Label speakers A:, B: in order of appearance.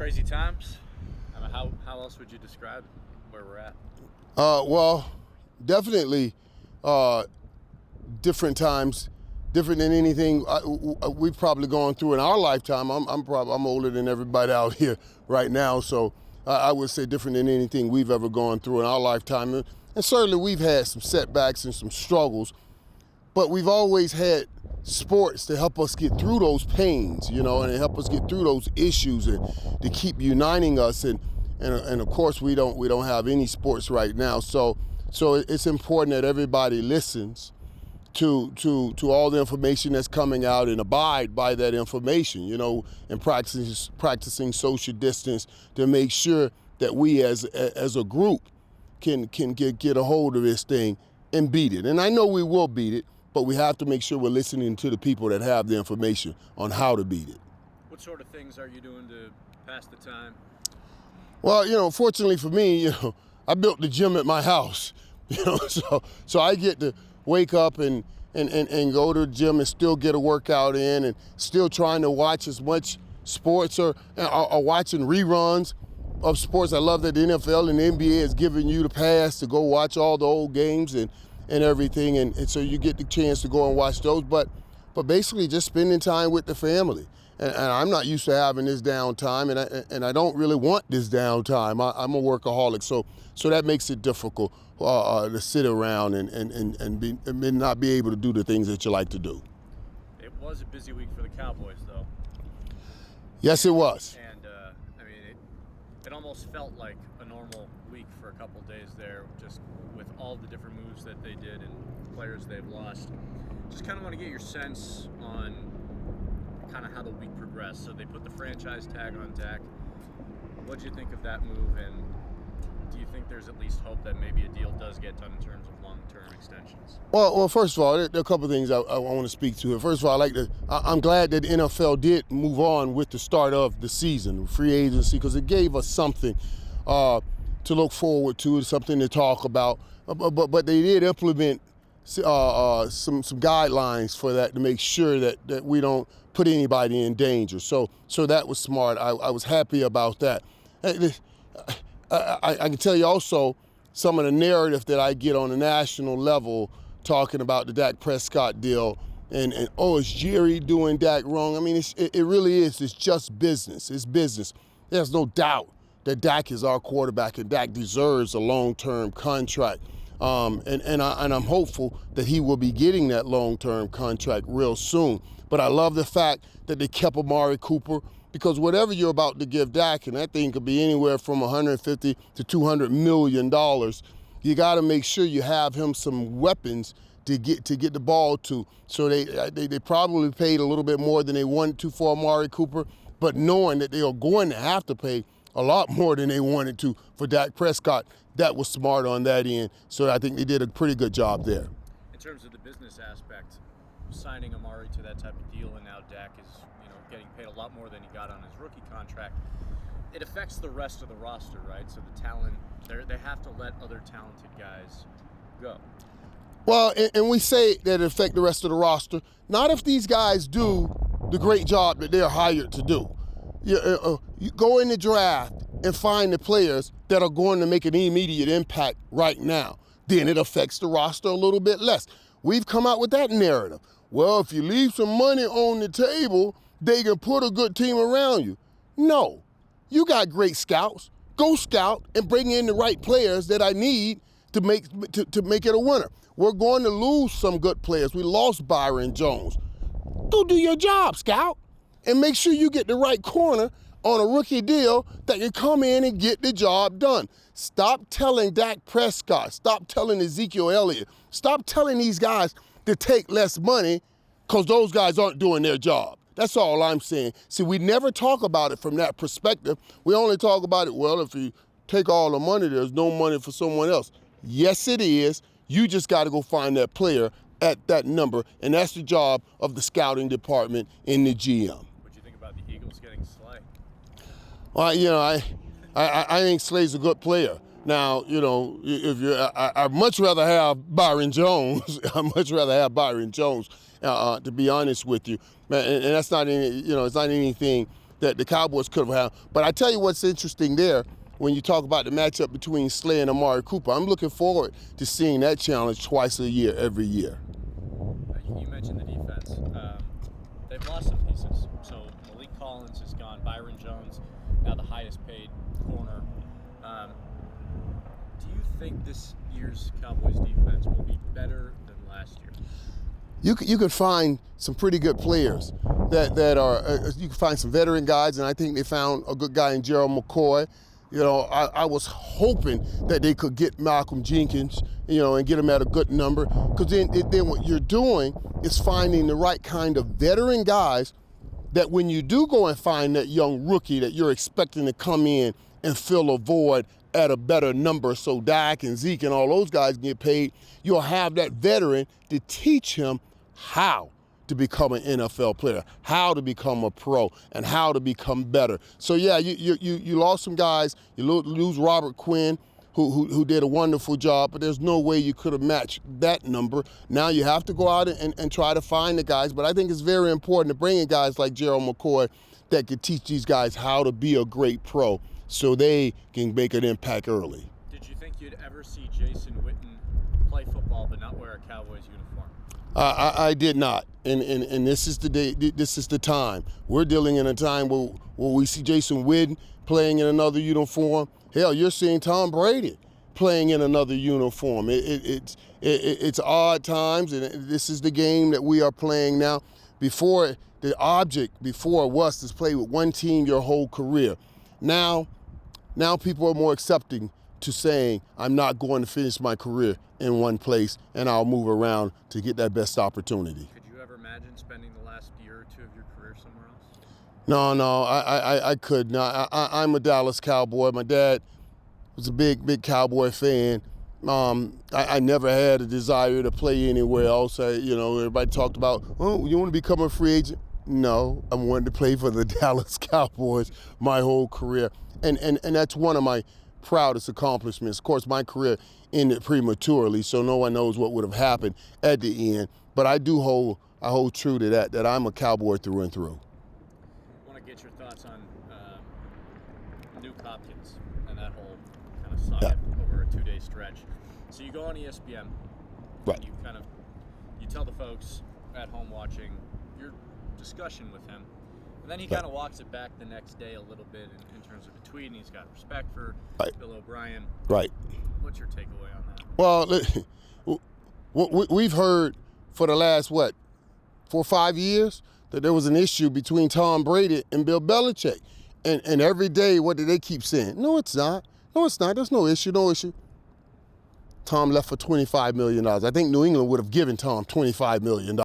A: Crazy times? I mean, how else would you describe where we're at?
B: Well, definitely different times, different than anything we've probably gone through in our lifetime. I'm older than everybody out here right now, so I would say different than anything we've ever gone through in our lifetime. And certainly we've had some setbacks and some struggles, but we've always had sports to help us get through those pains, and to help us get through those issues and to keep uniting us. And of course we don't have any sports right now. So it's important that everybody listens to all the information that's coming out and abide by that information, and practicing social distance to make sure that we as a group can get a hold of this thing and beat it. And I know we will beat it, but we have to make sure we're listening to the people that have the information on how to beat it.
A: What sort of things are you doing to pass the time?
B: Well, fortunately for me, I built the gym at my house, so I get to wake up and go to the gym and still get a workout in and still trying to watch as much sports or watching reruns of sports. I love that the NFL and the NBA is giving you the pass to go watch all the old games and everything, and so you get the chance to go and watch those, but basically just spending time with the family. And I'm not used to having this downtime, and I don't really want this downtime. I'm a workaholic, so that makes it difficult to sit around and not be able to do the things that you like to do.
A: It was a busy week for the Cowboys, though.
B: Yes, it was.
A: And it almost felt like a normal week for a couple days there, just with all the different moves that they did and players they've lost. Just kind of want to get your sense on kind of how the week progressed. So they put the franchise tag on Dak. What do you think of that move, and do you think there's at least hope that maybe a deal does get done in terms of long-term extensions?
B: Well, first of all, there are a couple of things I want to speak to. First of all, I'm glad that the NFL did move on with the start of the season, free agency, because it gave us something to look forward to, something to talk about. But they did implement some guidelines for that to make sure that we don't put anybody in danger. So that was smart. I was happy about that. I can tell you also some of the narrative that I get on a national level talking about the Dak Prescott deal and is Jerry doing Dak wrong? I mean, it really is. It's just business. It's business. There's no doubt that Dak is our quarterback and Dak deserves a long-term contract. And I'm hopeful that he will be getting that long-term contract real soon. But I love the fact that they kept Amari Cooper, because whatever you're about to give Dak, and that thing could be anywhere from $150 to $200 million, you got to make sure you have him some weapons to get the ball to. So they probably paid a little bit more than they wanted to for Amari Cooper, but knowing that they are going to have to pay a lot more than they wanted to for Dak Prescott, that was smart on that end. So I think they did a pretty good job there.
A: In terms of the business aspect, signing Amari to that type of deal, and now Dak is getting paid a lot more than he got on his rookie contract, it affects the rest of the roster, right? So the talent, they have to let other talented guys go.
B: Well, and we say that it affects the rest of the roster, not if these guys do the great job that they're hired to do. You go in the draft and find the players that are going to make an immediate impact right now. Then it affects the roster a little bit less. We've come out with that narrative. Well, if you leave some money on the table, they can put a good team around you. No, you got great scouts. Go scout and bring in the right players that I need to make it a winner. We're going to lose some good players. We lost Byron Jones. Go do your job, scout, and make sure you get the right corner on a rookie deal that can come in and get the job done. Stop telling Dak Prescott, stop telling Ezekiel Elliott, stop telling these guys to take less money because those guys aren't doing their job. That's all I'm saying. See, we never talk about it from that perspective. We only talk about it, well, if you take all the money, there's no money for someone else. Yes, it is. You just got to go find that player at that number, and that's the job of the scouting department in the GM.
A: What do you think about the Eagles getting Slade?
B: Well, I think Slade's a good player. Now, I'd much rather have Byron Jones. I'd much rather have Byron Jones, to be honest with you. And that's not any, it's not anything that the Cowboys could have had. But I tell you what's interesting there when you talk about the matchup between Slade and Amari Cooper. I'm looking forward to seeing that challenge twice a year, every year.
A: You mentioned the defense. They've lost some pieces. So Malik Collins is gone. Byron Jones, now the highest paid corner. Do you think this year's Cowboys defense will be better than last year?
B: You could find some pretty good players that are, you can find some veteran guys, and I think they found a good guy in Gerald McCoy. You know, I was hoping that they could get Malcolm Jenkins, you know, and get him at a good number, because then what you're doing is finding the right kind of veteran guys that when you do go and find that young rookie that you're expecting to come in and fill a void at a better number so Dak and Zeke and all those guys get paid, you'll have that veteran to teach him how to become an NFL player, how to become a pro, and how to become better. So yeah, you lost some guys. You lose Robert Quinn, who did a wonderful job, but there's no way you could have matched that number. Now you have to go out and try to find the guys, but I think it's very important to bring in guys like Gerald McCoy that could teach these guys how to be a great pro so they can make an impact early.
A: Did you think you'd ever see Jason Witten play football but not wear a Cowboys uniform?
B: I did not, and this is the day. This is the time. We're dealing in a time where we see Jason Witten playing in another uniform. Hell, you're seeing Tom Brady playing in another uniform. It's odd times, and this is the game that we are playing now. Before, the object before was to play with one team your whole career. Now people are more accepting to saying, I'm not going to finish my career in one place, and I'll move around to get that best opportunity.
A: Could you ever imagine spending the last year or two of your career somewhere else?
B: No, I could not. I'm a Dallas Cowboy. My dad was a big Cowboy fan. I never had a desire to play anywhere else. Everybody talked about, oh, you want to become a free agent? No, I wanted to play for the Dallas Cowboys my whole career. And that's one of my proudest accomplishments. Of course, my career ended prematurely, so no one knows what would have happened at the end. But I hold true to that I'm a Cowboy through and through.
A: I want to get your thoughts on Nuke Hopkins and that whole kind of saga over a 2-day stretch. So you go on ESPN,
B: right?
A: And you tell the folks at home watching your discussion with him, and then he kind of walks it back the next day a little bit in terms of a tweet, and he's got respect for Bill O'Brien.
B: Right.
A: What's your takeaway on that?
B: Well, we've heard for the last, 4 or 5 years that there was an issue between Tom Brady and Bill Belichick. And every day, what do they keep saying? No, it's not. No, it's not. There's no issue. Tom left for $25 million. I think New England would have given Tom $25 million.